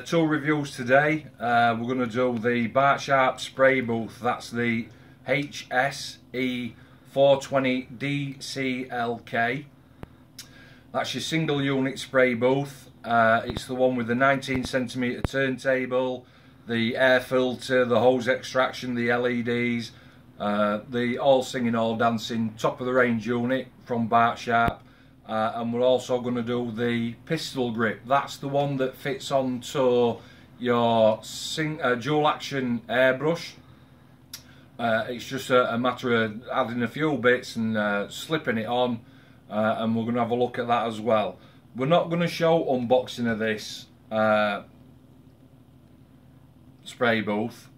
Two reviews today. We're going to do the BRATSHARP spray booth. That's the HSE 420DCLK. That's your single unit spray booth. It's the one with the 19cm turntable, the air filter, the hose extraction, the LEDs, the all singing, all dancing, top of the range unit from BRATSHARP. And we're also going to do the pistol grip. That's the one that fits onto your dual action airbrush. It's just a matter of adding a few bits and slipping it on, and we're going to have a look at that as well. We're not going to show unboxing of this spray booth,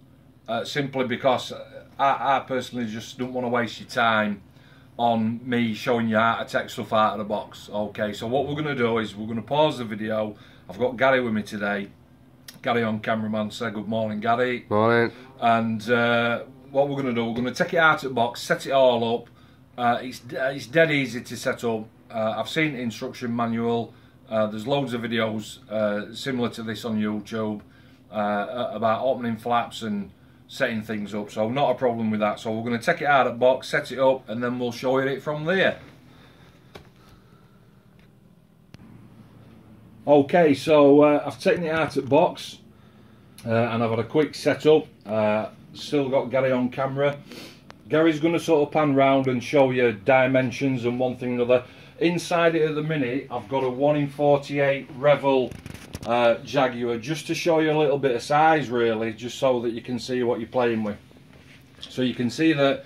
simply because I personally just don't want to waste your time on me showing you how to take stuff out of the box. Okay, so what we're going to do is we're going to pause the video. I've got Gary with me today. Gary on cameraman. Say good morning, Gary. Morning. And what we're going to do, we're going to take it out of the box, set it all up. It's dead easy to set up. I've seen the instruction manual. There's loads of videos similar to this on YouTube about opening flaps and setting things up, so not a problem with that. So we're going to take it out of the box, set it up, and then we'll show you it from there. Okay, so I've taken it out of the box and I've had a quick setup. Still got Gary on camera. Gary's going to sort of pan round and show you dimensions and one thing and another. Inside it at the minute I've got a 1 in 48 Revel Jaguar, just to show you a little bit of size, really, just so that you can see what you're playing with. So you can see that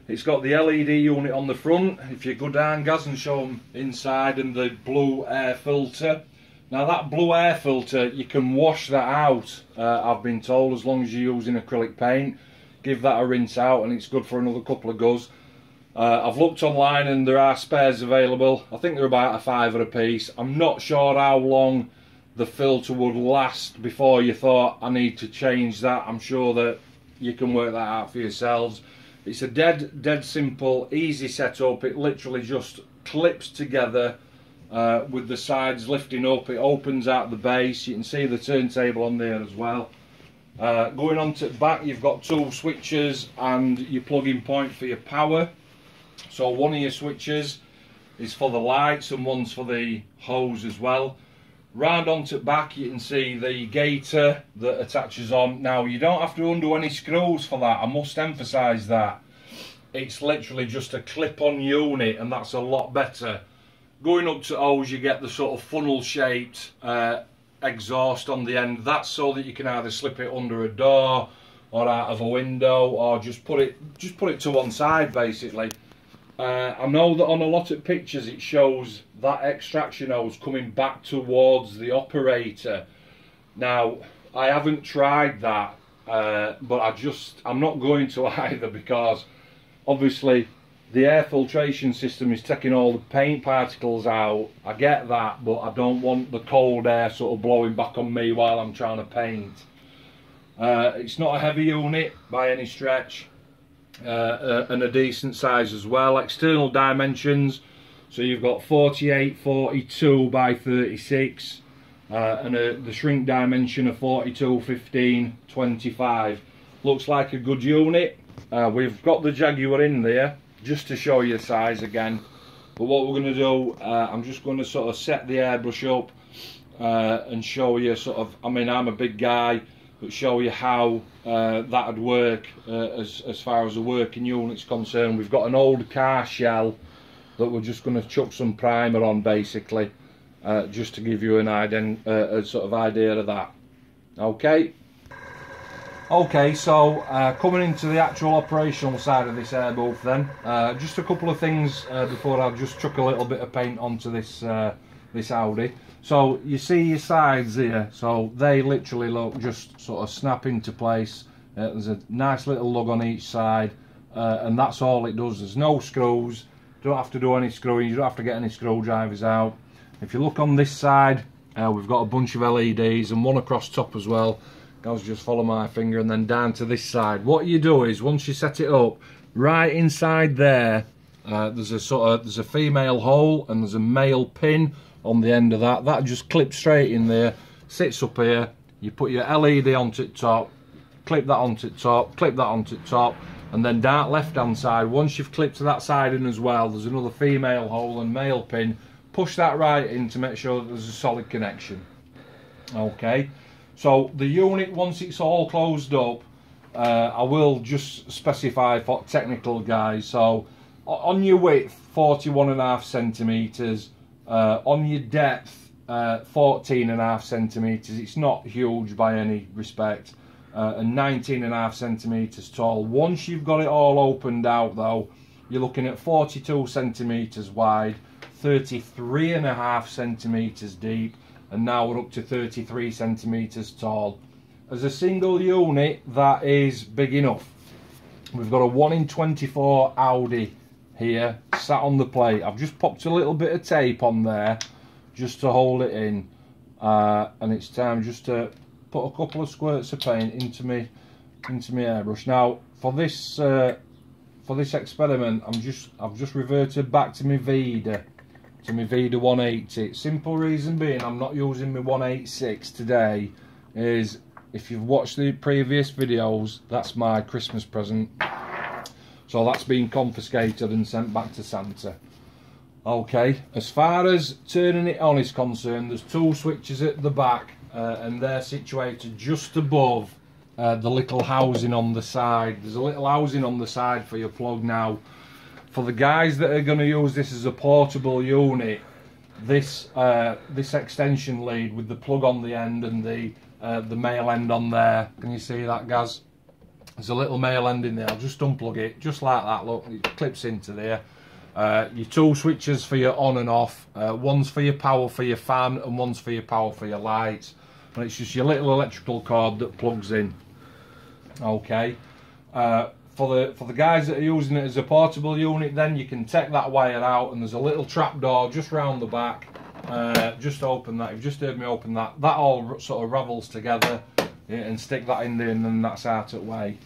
it's got the LED unit on the front. If you go down, Gaz, and show them inside, and the blue air filter. Now that blue air filter, you can wash that out, I've been told, as long as you're using acrylic paint. Give that a rinse out and it's good for another couple of goes. I've looked online and there are spares available. I think they're about £5 a piece. I'm not sure how long the filter would last before you thought, I need to change that. I'm sure that you can work that out for yourselves. It's a dead simple, easy setup. It literally just clips together with the sides lifting up. It opens out the base. You can see the turntable on there as well. Going on to the back, you've got two switches and your plug-in point for your power. So one of your switches is for the lights and one's for the hose as well. Round onto the back, you can see the gaiter that attaches on. Now, you don't have to undo any screws for that. I must emphasise that. It's literally just a clip-on unit, and that's a lot better. Going up to hose, you get the sort of funnel-shaped exhaust on the end. That's so that you can either slip it under a door or out of a window, or just put it to one side, basically. I know that on a lot of pictures it shows that extraction hose coming back towards the operator. Now, I haven't tried that, but I'm not going to either, because obviously the air filtration system is taking all the paint particles out. I get that, but I don't want the cold air sort of blowing back on me while I'm trying to paint. It's not a heavy unit by any stretch. And a decent size as well. External dimensions, so you've got 48, 42 by 36, and the shrink dimension of 42, 15, 25. Looks like a good unit. We've got the Jaguar in there just to show you the size again, but what we're going to do, I'm just going to sort of set the airbrush up and show you sort of, I mean, I'm a big guy, but show you how that'd work as far as the working unit's concerned. We've got an old car shell that we're just going to chuck some primer on, basically, just to give you a sort of idea of that. Okay. Okay, so coming into the actual operational side of this air booth then, just a couple of things before I just chuck a little bit of paint onto this this Audi. So you see your sides here, so they literally look just sort of snap into place. There's a nice little lug on each side, and that's all it does. There's no screws, don't have to do any screwing, you don't have to get any screwdrivers out. If you look on this side, we've got a bunch of LEDs and one across top as well. Guys, just follow my finger, and then down to this side. What you do is, once you set it up, right inside there, there's a female hole and there's a male pin on the end of that. That just clips straight in there. sits up here. You put your LED onto the top, clip that onto the top, clip that onto the top, and then down left hand side, once you've clipped to that side in as well, there's another female hole and male pin. Push that right in to make sure that there's a solid connection. Okay, so the unit, once it's all closed up, I will just specify for technical guys. So on your width, 41.5 centimeters, on your depth, 14.5 centimeters. It's not huge by any respect, and 19.5 centimeters tall. Once you've got it all opened out though, you're looking at 42 centimeters wide, 33.5 centimeters deep, and now we're up to 33 centimeters tall. As a single unit, that is big enough. We've got a 1 in 24 Audi here sat on the plate. I've just popped a little bit of tape on there just to hold it in, and it's time just to put a couple of squirts of paint into my airbrush. Now for this experiment, I've just reverted back to my Vida 180. Simple reason being, I'm not using my 186 today. Is if you've watched the previous videos, that's my Christmas present. So that's been confiscated and sent back to Santa. Okay, as far as turning it on is concerned, there's 2 switches at the back, and they're situated just above the little housing on the side. There's a little housing on the side for your plug. Now, for the guys that are going to use this as a portable unit, this extension lead with the plug on the end and the male end on there, can you see that, Gaz? There's a little male end in there. I'll just unplug it just like that. Look, it clips into there. Your 2 switches for your on and off, one's for your power for your fan and one's for your power for your lights, and it's just your little electrical cord that plugs in. Okay, for the guys that are using it as a portable unit, then you can take that wire out, and there's a little trap door just round the back. Just open that. You've just heard me open that. That all sort of ravels together, yeah, and stick that in there, and then that's out of the way.